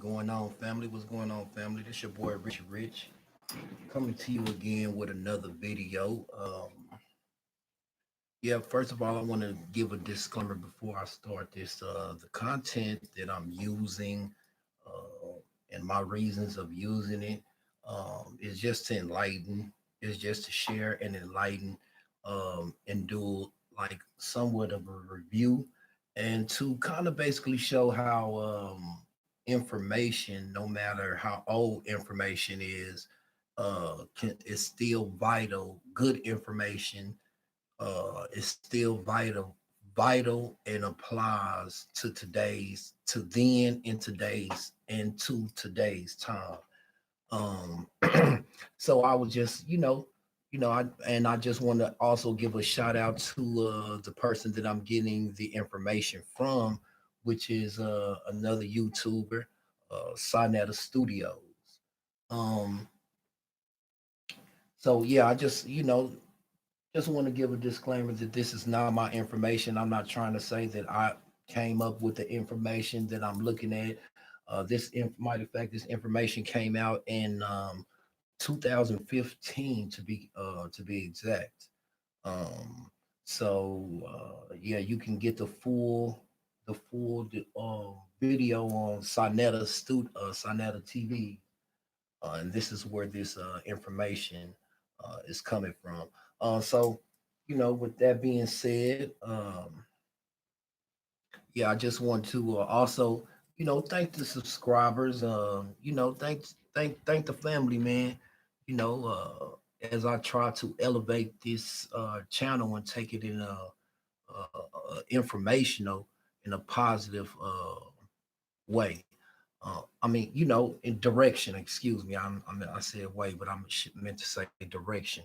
going on, family? What's going on, family? This your boy Rich, coming to you again with another video. Yeah, first of all, I want to give a disclaimer before I start this. The content that I'm using and my reasons of using it is just to enlighten, is just to share and enlighten, and do like somewhat of a review and to kind of basically show how information, no matter how old information is still vital. Good information is still vital and applies to then in today's and to today's time. Um, so I was just, I just want to also give a shout out to the person that I'm getting the information from, which is another YouTuber, Sonetta Studios. Um, so yeah, I just want to give a disclaimer that this is not my information. I'm not trying to say that I came up with the information that I'm looking at. Matter of fact, this information came out in 2015 to be exact. Um, yeah, you can get the full video on Sonetta TV, and this is where this information is coming from. So, with that being said, yeah, I just want to also, thank the subscribers. Thank the family, man. As I try to elevate this channel and take it in informational in a positive way. I mean, in direction. Excuse me. I said way, but I'm meant to say direction.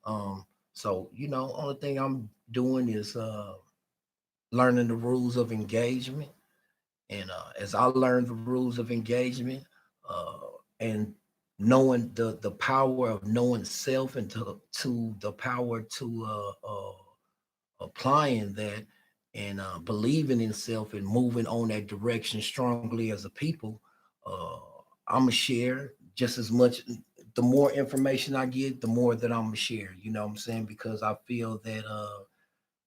Um, so only thing I'm doing is learning the rules of engagement, and as I learn the rules of engagement, uh, and knowing the power of knowing self, and to the power to applying that, and believing in self and moving on that direction strongly as a people, uh, I'm gonna share just as much. The more information I get, the more that I'm gonna share. You know what I'm saying? Because I feel that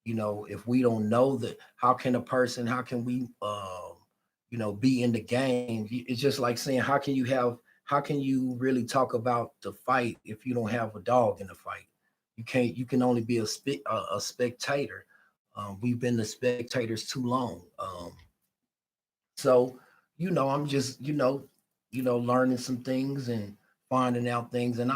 if we don't know that, how can we be in the game? It's just like saying, how can you really talk about the fight if you don't have a dog in the fight? You can only be a spectator. We've been the spectators too long. So, I'm just, learning some things and finding out things. And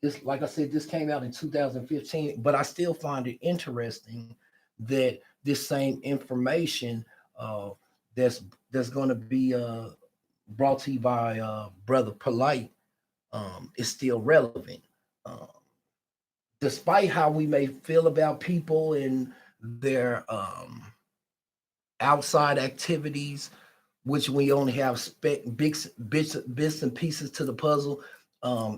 this, like I said, this came out in 2015, but I still find it interesting that this same information uh, that's going to be brought to you by Brother Polite is still relevant. Um, Despite how we may feel about people and their outside activities, which we only have bits and pieces to the puzzle.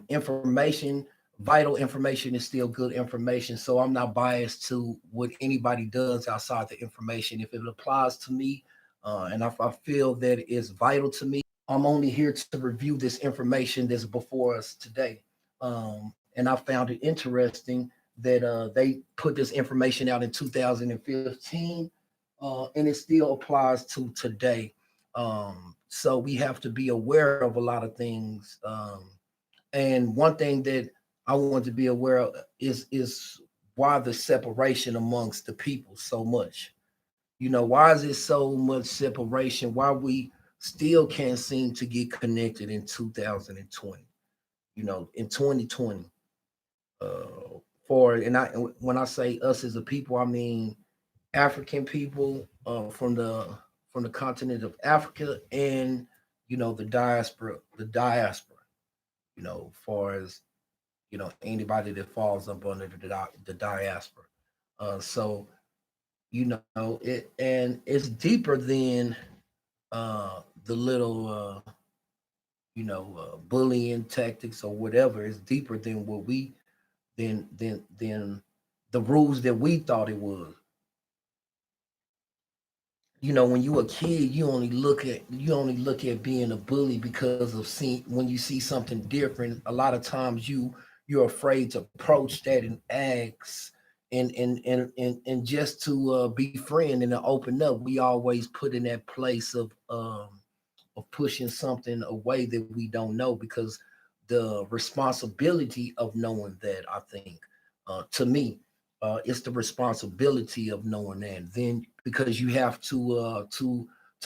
Information, vital information is still good information. So I'm not biased to what anybody does outside the information. If it applies to me, and if I feel that it is vital to me, I'm only here to review this information that's before us today. And I found it interesting that they put this information out in 2015, and it still applies to today. So we have to be aware of a lot of things. And one thing that I want to be aware of is why the separation amongst the people so much. Why is it so much separation? Why we still can't seem to get connected in 2020? In 2020. When I say us as a people, I mean African people from the continent of Africa, and the diaspora. Far as anybody that falls up under the diaspora. So it's deeper than the little bullying tactics or whatever. It's deeper than what we than the rules that we thought it was. you know, when you a kid, you only look at being a bully because of seeing when you see something different. A lot of times you're afraid to approach that and ask and just to be friend and to open up. We always put in that place of pushing something away that we don't know because the responsibility of knowing that, I think, to me, it's the responsibility of knowing that. Then because you have to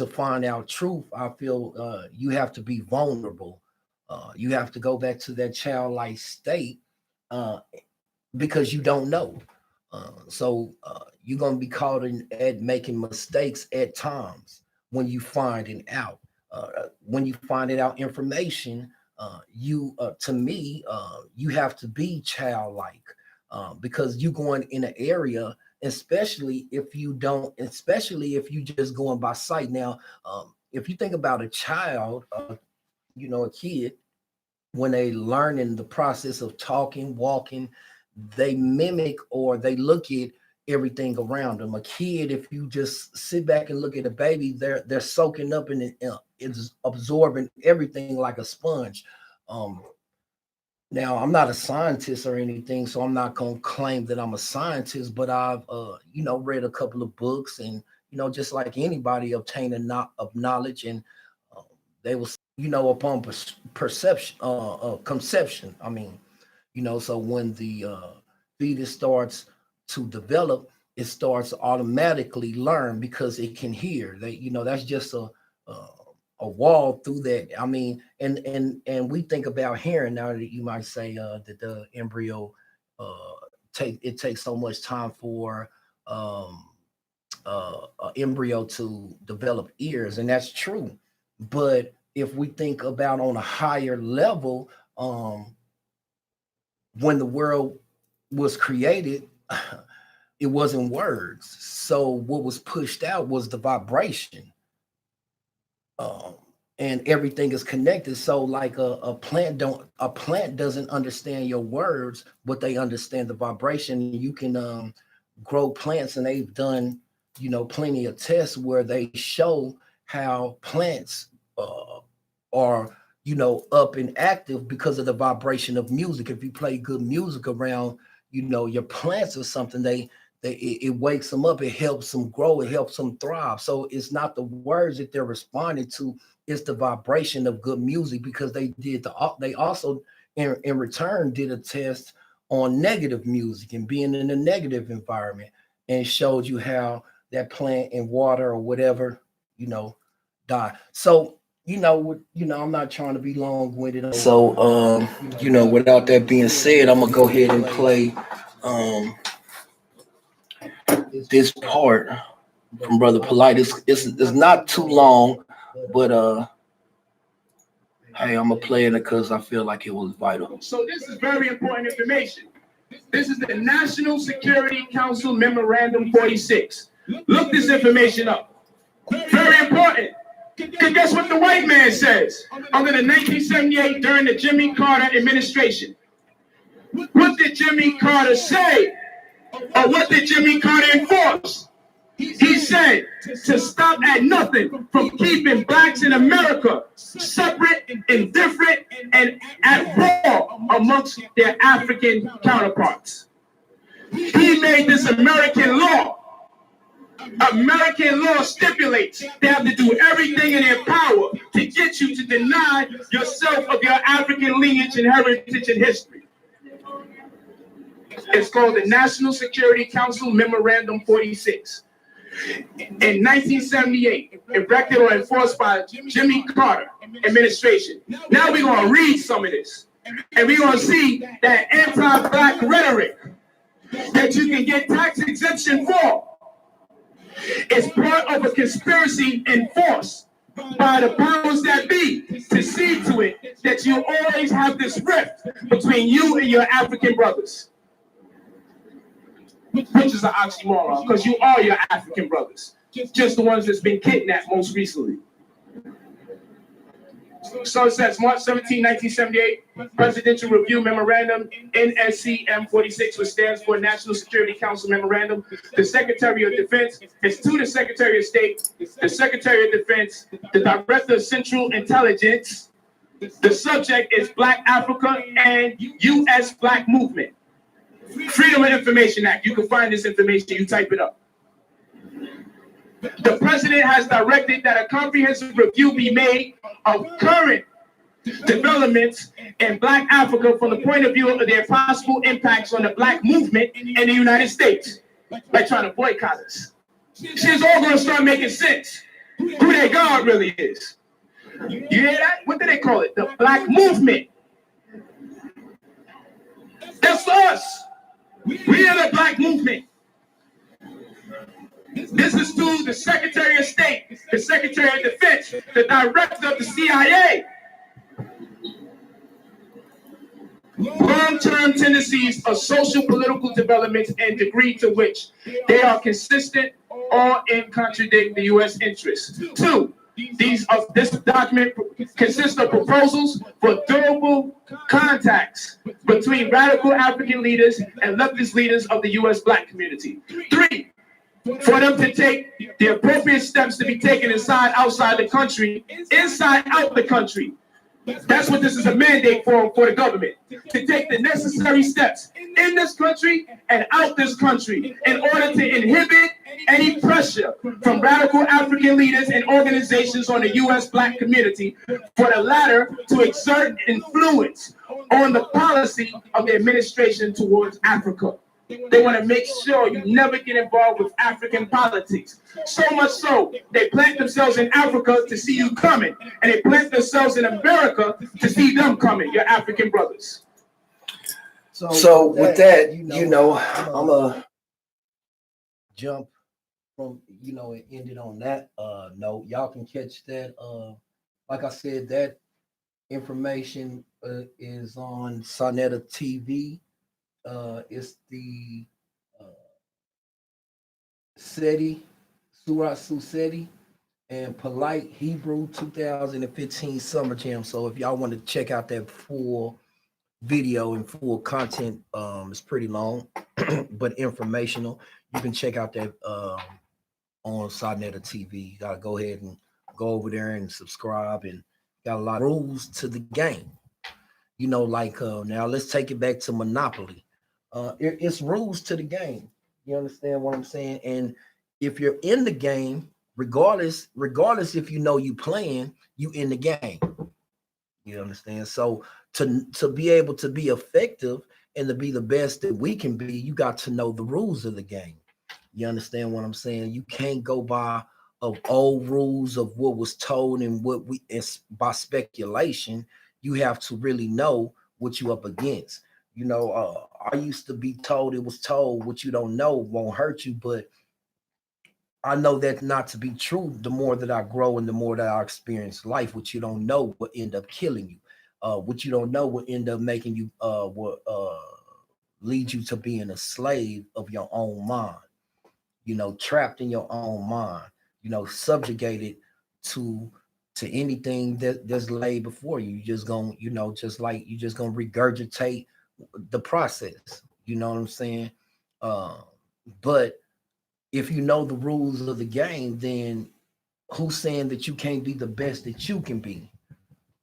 find out truth, I feel you have to be vulnerable. You have to go back to that childlike state uh, because you don't know. So you're gonna be caught at making mistakes at times when you find it out. When you find it out information, you to me, you have to be childlike because you going in an area, especially if you just going by sight. Now, if you think about a child, a kid, when they learn in the process of talking, walking, they mimic or they look at everything around them. A kid, if you just sit back and look at a baby, they're soaking up and it's absorbing everything like a sponge. Um, Now, I'm not a scientist or anything, so I'm not gonna claim that I'm a scientist, but I've read a couple of books and just like anybody obtaining not of knowledge and uh, they will upon perception conception. I mean, so when the fetus starts to develop, it starts to automatically learn because it can hear. That's just a, a wall through that. I mean, and we think about hearing now that you might say that the embryo uh, takes so much time for um, embryo to develop ears, and that's true. But if we think about on a higher level, when the world was created, it wasn't words. So what was pushed out was the vibration, um, and everything is connected. So like a plant doesn't understand your words, but they understand the vibration. You can grow plants, and they've done plenty of tests where they show how plants are up and active because of the vibration of music. If you play good music around your plants or something, it wakes them up, it helps them grow, it helps them thrive. So it's not the words that they're responding to, it's the vibration of good music, because they also in return did a test on negative music and being in a negative environment, and showed you how that plant and water or whatever you know die. So I'm not trying to be long-winded. So without that being said, I'm gonna go ahead and play um this part from Brother Polite. It's not too long, but hey, I'm gonna play it because I feel like it was vital. So this is very important information. This is the National Security Council Memorandum 46. Look this information up. Very important. Because guess what the white man says? Under the 1978, during the Jimmy Carter administration. What did Jimmy Carter say? Or what did Jimmy Carter enforce? He said to stop at nothing from keeping blacks in America separate and different and at war amongst their African counterparts. He made this American law. American law stipulates they have to do everything in their power to get you to deny yourself of your African lineage and heritage and history. It's called the National Security Council Memorandum 46. In 1978, erected or enforced by Jimmy Carter administration. Now we're going to read some of this, and we're going to see that anti-black rhetoric that you can get tax exemption for is part of a conspiracy enforced by the powers that be to see to it that you always have this rift between you and your African brothers. Which is an oxymoron, because you are your African brothers, just the ones that's been kidnapped most recently. So it says March 17, 1978, Presidential Review Memorandum, NSCM 46, which stands for National Security Council Memorandum. The Secretary of Defense is to the Secretary of State, the Secretary of Defense, the Director of Central Intelligence. The subject is Black Africa and U.S. Black Movement. Freedom of Information Act. You can find this information, you type it up. The president has directed that a comprehensive review be made of current developments in Black Africa from the point of view of their possible impacts on the Black movement in the United States by trying to boycott us. She's all going to start making sense who their God really is. You hear that? What do they call it? The Black movement. That's us. We are the Black movement. This is to the Secretary of State, the Secretary of Defense, the Director of the CIA. Long-term tendencies of social political developments and degree to which they are consistent or contradict the U.S. interests. Two, this document consists of proposals for durable contacts between radical African leaders and leftist leaders of the U.S. Black community. Three, for them to take the appropriate steps to be taken outside the country, inside out the country. That's what this is a mandate for the government, to take the necessary steps in this country and out this country in order to inhibit any pressure from radical African leaders and organizations on the U.S. Black community, for the latter to exert influence on the policy of the administration towards Africa. They want to make sure you never get involved with African politics. So much so, they plant themselves in Africa to see you coming, and they plant themselves in America to see them coming, your African brothers. So with that, I'm a jump from, it ended on that note. Y'all can catch that. Like I said, that information is on Sonetta TV. It's the SETI, Surat SETI, and Polite Hebrew 2015 Summer Jam. So if y'all want to check out that full video and full content, it's pretty long, but informational. You can check out that on Sonetta TV. You gotta go ahead and go over there and subscribe, and got a lot of rules to the game. Now let's take it back to Monopoly. It's rules to the game. You understand what I'm saying? And if you're in the game, regardless if you playing, you in the game. You understand? So to be able to be effective and to be the best that we can be, you got to know the rules of the game. You understand what I'm saying? You can't go by of old rules of what was told and it's by speculation. You have to really know what you up against. I used to be told, it was told, what you don't know won't hurt you, but I know that not to be true. The more that I grow and the more that I experience life, what you don't know will end up killing you. What you don't know will end up making you lead you to being a slave of your own mind, trapped in your own mind, subjugated to anything that's laid before you. You just gonna, just like you just gonna regurgitate the process. You know what I'm saying? But if you know the rules of the game, then who's saying that you can't be the best that you can be?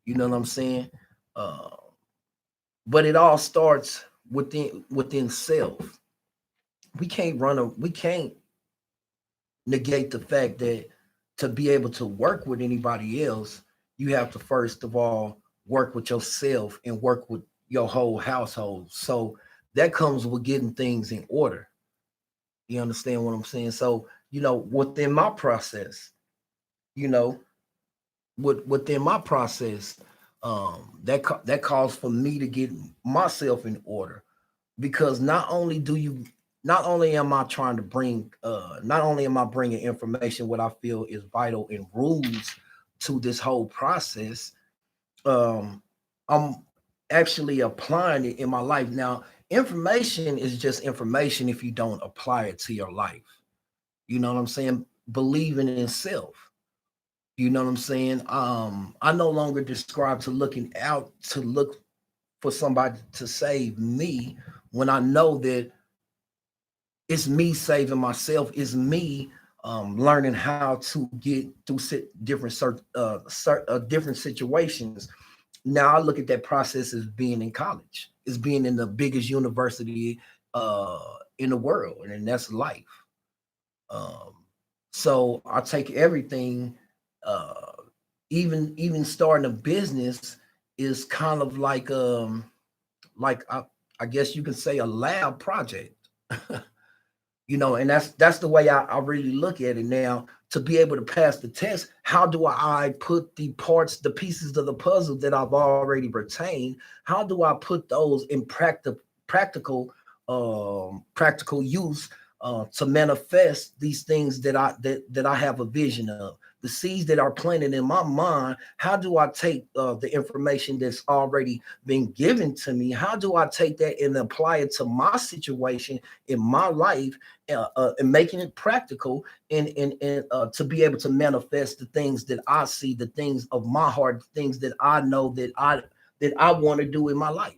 You know what I'm saying? But it all starts within self. We can't negate the fact that to be able to work with anybody else, you have to first of all work with yourself and work with your whole household. So that comes with getting things in order. You understand what I'm saying? So, within my process, within my process, that calls for me to get myself in order, because not only am I trying to bring, not only am I bringing information, what I feel is vital and rules to this whole process, I'm actually applying it in my life. Now, information is just information if you don't apply it to your life. You know what I'm saying? Believing in self. You know what I'm saying? I no longer describe to looking out to look for somebody to save me when I know that it's me saving myself. It's me learning how to get through different situations. Now I look at that process as being in college, as being in the biggest university in the world, and that's life. Um, so I take everything, uh, even starting a business is kind of like I guess you can say a lab project. And that's the way I really look at it now. To be able to pass the test, how do I put the parts, the pieces of the puzzle that I've already retained, how do I put those in practical use to manifest these things that I have a vision of, the seeds that are planted in my mind. How do I take the information that's already been given to me, how do I take that and apply it to my situation in my life, and making it practical, and to be able to manifest the things that I see, the things of my heart, the things that I know that I want to do in my life.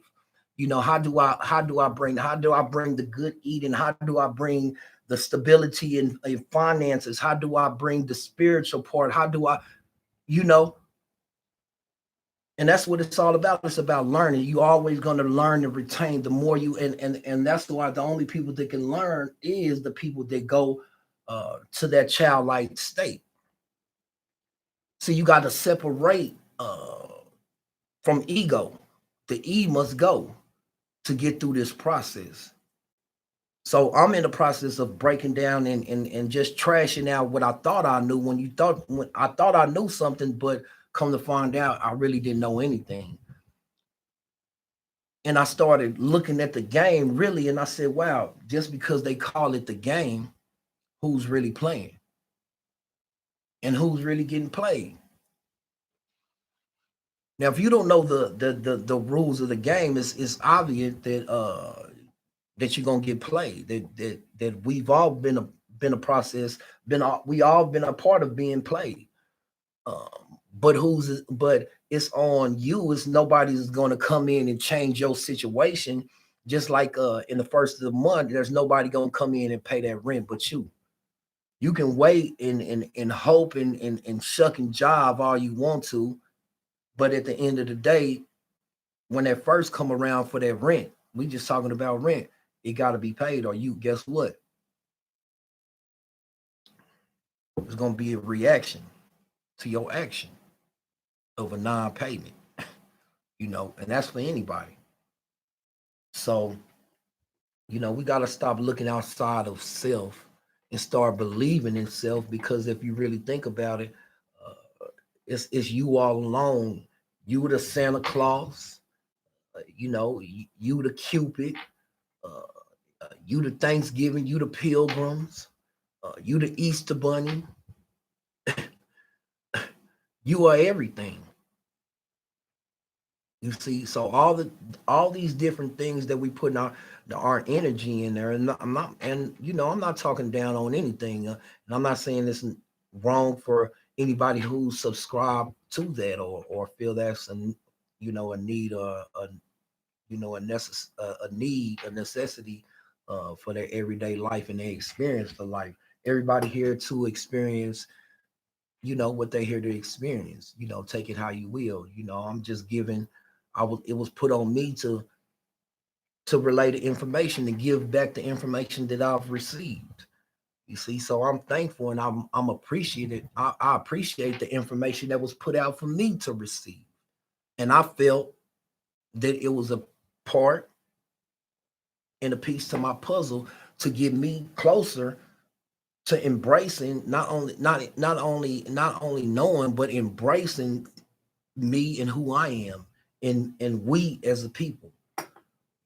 How do I bring the good eating? How do I bring the stability in finances? How do I bring the spiritual part? How do I, you know, and that's what it's all about. It's about learning. You always going to learn and retain. The more you, and that's why the only people that can learn is the people that go to that childlike state. So you got to separate from ego. The E must go to get through this process. So I'm in the process of breaking down and just trashing out what I thought I knew. When I thought I knew something, but come to find out I really didn't know anything. And I started looking at the game really, and I said, wow, just because they call it the game, who's really playing and who's really getting played? Now, if you don't know the rules of the game, it's obvious that you're gonna get played. That we've all been a process, we all been a part of being played. But it's on you. It's nobody's gonna come in and change your situation. Just like in the first of the month, there's nobody gonna come in and pay that rent but you. You can wait and hope and shuck and jive all you want to, but at the end of the day, when that first come around for that rent, we just talking about rent, it got to be paid, or you guess what? It's gonna be a reaction to your action of a non-payment, and that's for anybody. So, we got to stop looking outside of self and start believing in self, because if you really think about it, it's you all alone. You the Santa Claus, you the Cupid, uh, you the Thanksgiving, you the Pilgrims, you the Easter Bunny. You are everything. You see, so all these different things that we put in our energy in there, and I'm not talking down on anything, and I'm not saying this wrong for anybody who subscribe to that, or feel that's a need, or a need, a necessity for their everyday life and their experience for life. Everybody here to experience, what they here to experience. Take it how you will. I'm just giving. It was put on me to relay the information, to give back the information that I've received. You see, so I'm thankful and I'm appreciated. I appreciate the information that was put out for me to receive, and I felt that it was a part and a piece to my puzzle to get me closer to embracing, not only knowing, but embracing me and who I am, and we as a people.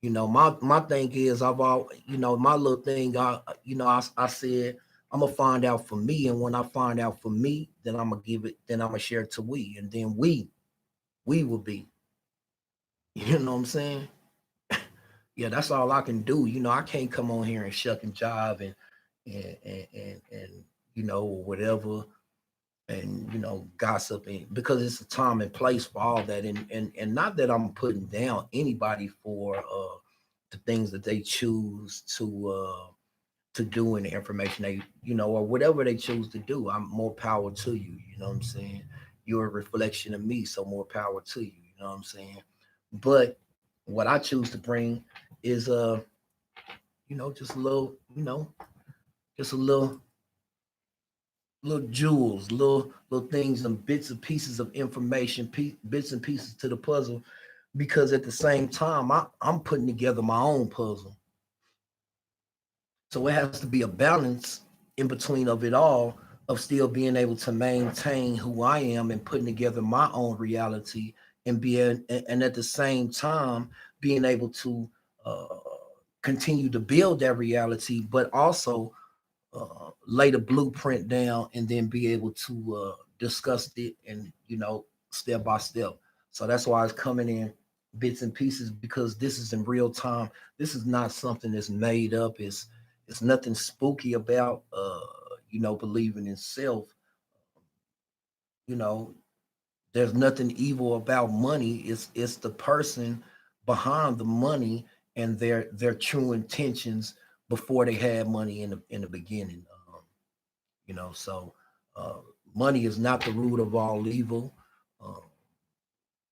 My thing is, I've all my little thing. I said I'm gonna find out for me, and when I find out for me, then I'm gonna give it. Then I'm gonna share it to we, and then we will be. You know what I'm saying? Yeah, that's all I can do. I can't come on here and shuck and jive and whatever. and gossiping, because it's a time and place for all that. And not that I'm putting down anybody for the things that they choose to do in the information they, or whatever they choose to do. I'm more power to you. You know what I'm saying? You're a reflection of me, so more power to you. You know what I'm saying? But what I choose to bring is just a little, just a little jewels, little things and bits and pieces of information, bits and pieces to the puzzle. Because at the same time, I'm putting together my own puzzle. So it has to be a balance in between of it all, of still being able to maintain who I am and putting together my own reality, and at the same time being able to uh, continue to build that reality, but also lay the blueprint down and then be able to discuss it, and step by step. So that's why it's coming in bits and pieces, because this is in real time. This is not something that's made up. It's nothing spooky about believing in self. you know there's nothing evil about money. It's the person behind the money, and their true intentions before they had money in the beginning. So uh, money is not the root of all evil. Um,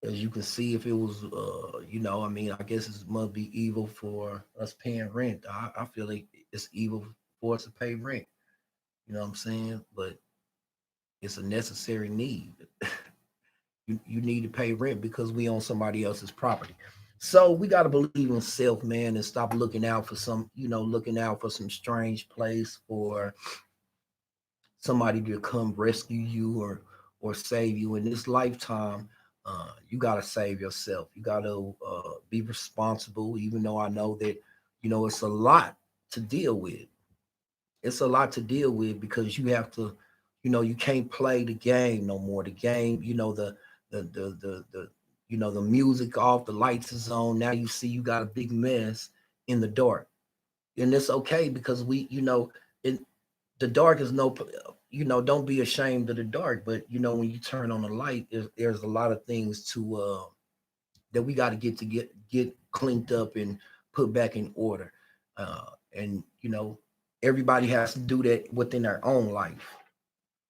as you can see, if it was, I guess it must be evil for us paying rent. I feel like it's evil for us to pay rent. You know what I'm saying? But it's a necessary need. You need to pay rent because we own somebody else's property. So we got to believe in self, man, and stop looking out for some strange place for somebody to come rescue you or save you in this lifetime. You got to save yourself. You got to be responsible, even though I know that it's a lot to deal with. It's a lot to deal with, because you have to, you can't play the game no more. The game, the music off, the lights is on. Now you see you got a big mess in the dark, and it's okay, because it, the dark is no, don't be ashamed of the dark. But when you turn on the light, there's a lot of things to that we got to get cleaned up and put back in order. And everybody has to do that within their own life,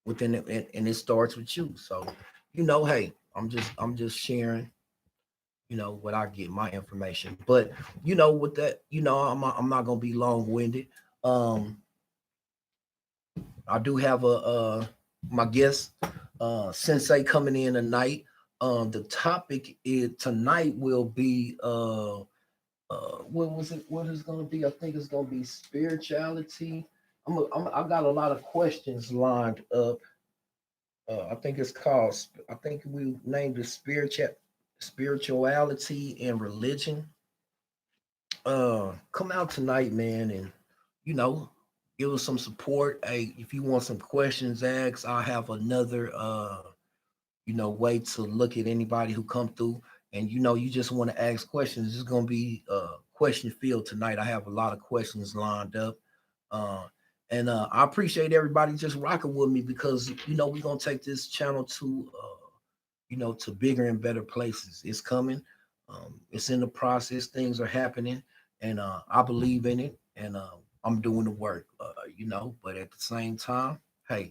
and it starts with you. So hey, I'm just sharing what I get my information. But with that, I'm not gonna be long-winded. um I do have a my guest, Sensei, coming in tonight. The topic is tonight will be what was it? What is going to be? I think it's going to be spirituality. I got a lot of questions lined up. I think it's called. I think we named it spirituality and religion. Come out tonight, man, and you know, give us some support. Hey, if you want some questions asked, I have another way to look at anybody who come through. And you just want to ask questions. It's gonna be question field tonight. I have a lot of questions lined up. Uh and I appreciate everybody just rocking with me, because we're gonna take this channel to to bigger and better places. It's coming. It's in the process. Things are happening, and I believe in it, and I'm doing the work. But at the same time, hey,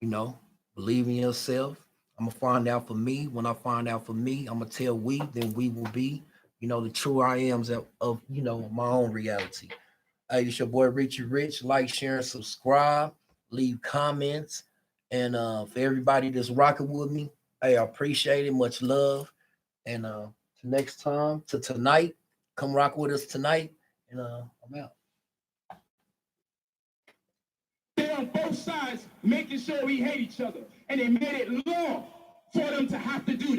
you know, believe in yourself. I'm gonna find out for me. When I find out for me, I'm gonna tell we. Then we will be, the true I am's of my own reality. Hey, it's your boy Richie Rich. Like, share, and subscribe. Leave comments, and for everybody that's rocking with me, hey, I appreciate it. Much love, and to next time, to tonight, come rock with us tonight, and I'm out. They're on both sides making sure we hate each other. And they made it law for them to have to do this.